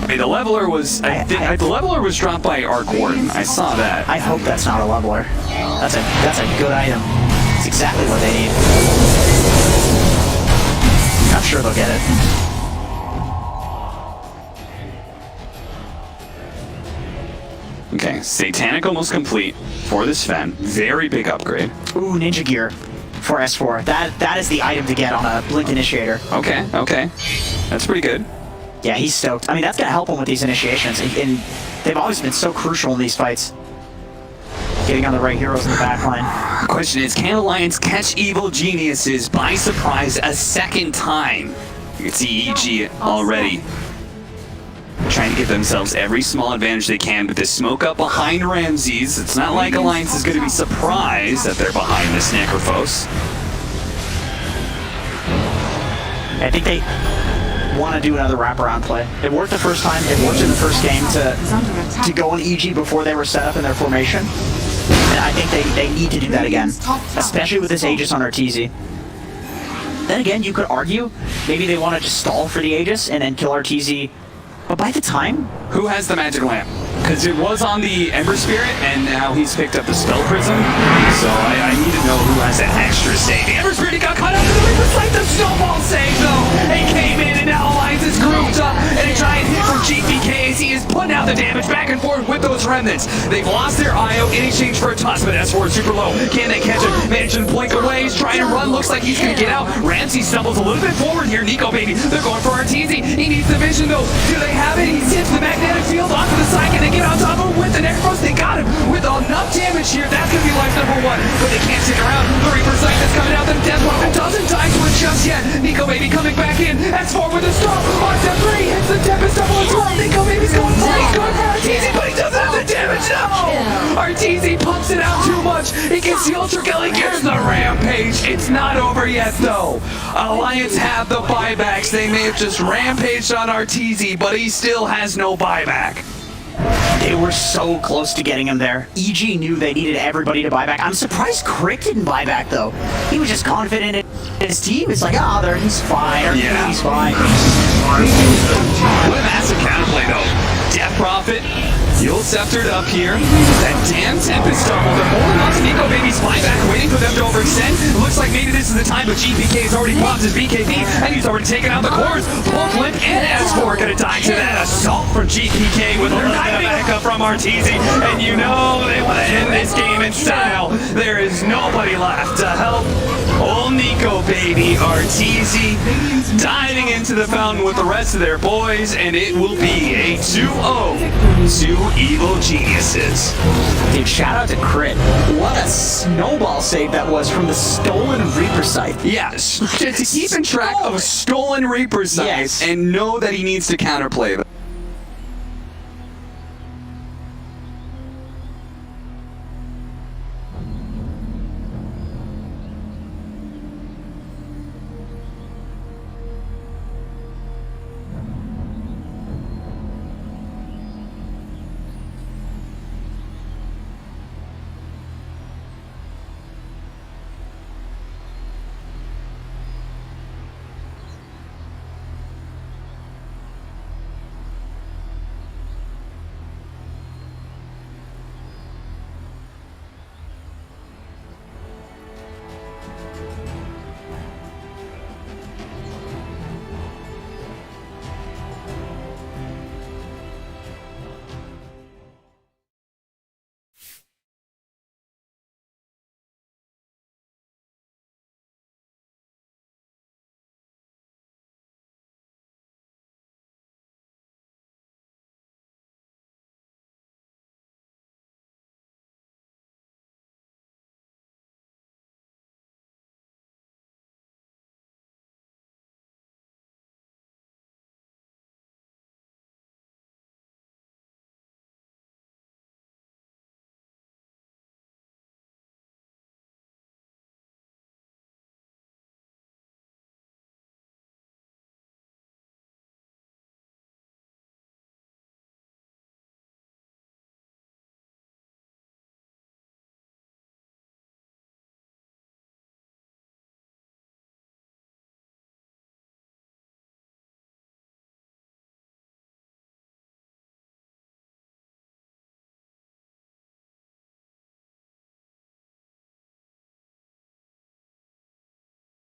Hey, the leveler was the leveler was dropped by Arc Warden. I saw that. I hope that's not a leveler. That's a good item. It's exactly what they need. I'm sure they'll get it. Okay, Satanic almost complete for this Sven. Very big upgrade. Ooh, Ninja Gear for S4. That is the item to get on a Blink Initiator. Okay. That's pretty good. Yeah, he's stoked. I mean, that's going to help him with these initiations. And they've always been so crucial in these fights. Getting on the right heroes in the back line. The question is, can Alliance catch Evil Geniuses by surprise a second time? You can see EG already trying to give themselves every small advantage they can with this smoke up behind Ramses. It's not like Alliance is going to be surprised that they're behind this Necrophos. I think they want to do another wraparound play. It worked the first time. It worked in the first game to go on EG before they were set up in their formation. And I think they need to do that again, especially with this Aegis on Arteezy. Then again, you could argue maybe they want to just stall for the Aegis and then kill Arteezy. But by the time... Who has the magic lamp? Because it was on the Ember Spirit, and now he's picked up the Spell Prism. So I need to know who has that extra save. The Ember Spirit got caught out of the Reaper's Sight. The snowball save, though. He came in, and now Alliance is grouped up. And a giant hit from GPK as he is putting out the damage back and forth with those remnants. They've lost their IO in exchange for a toss, but S4 is super low. Can they catch it? Managing to blink away. He's trying to run. Looks like he's going to get out. Ramsey stumbles a little bit forward here. Nico, baby. They're going for Arteezy. He needs the vision, though. Do they have it? He hits the magnetic field onto the side. Can they get on top of him with the necros? They got him with enough damage here. That's going to be life number 1, but they can't stick around. The Reaper Sight is coming out. The Death Weapon doesn't die to it just yet. Nico, baby, coming back in. S4 with a storm. On step 3, hits the Tempest double as well. Nico, baby's going for it. He's going for Arteezy, but he doesn't have the damage. No! Arteezy pumps it out too much. He gets the Ultra Kill. He gets the Rampage. It's not over yet, though. Alliance have the buybacks. They may have just rampaged on Arteezy, but he still has no buyback. They were so close to getting him there. EG knew they needed everybody to buy back. I'm surprised Crick didn't buy back, though. He was just confident in his team. It's like, oh, there, he's fine. Yeah. He's fine. What a massive counterplay, though. Death Prophet, you'll sceptered up here. That damn Tempest double. They're holding on to Nico Baby's buyback, waiting for them to overextend. It looks like maybe this is the time, but GPK has already popped his BKB, and he's already taken out the cores. Both Limp and S4 gonna die to that assault from GPK with a little bit of backup from Arteezy. And you know they want to end this game in style. There is nobody left to help old Nico Baby. Arteezy diving into the fountain with the rest of their boys, and it will be a 2-0 to Evil Geniuses. Dude, shout out to Crit. What a snowball save that was from the stolen Reaper Sight. Yes, to keep in track of stolen Reaper sights Yes. and know that he needs to counterplay them.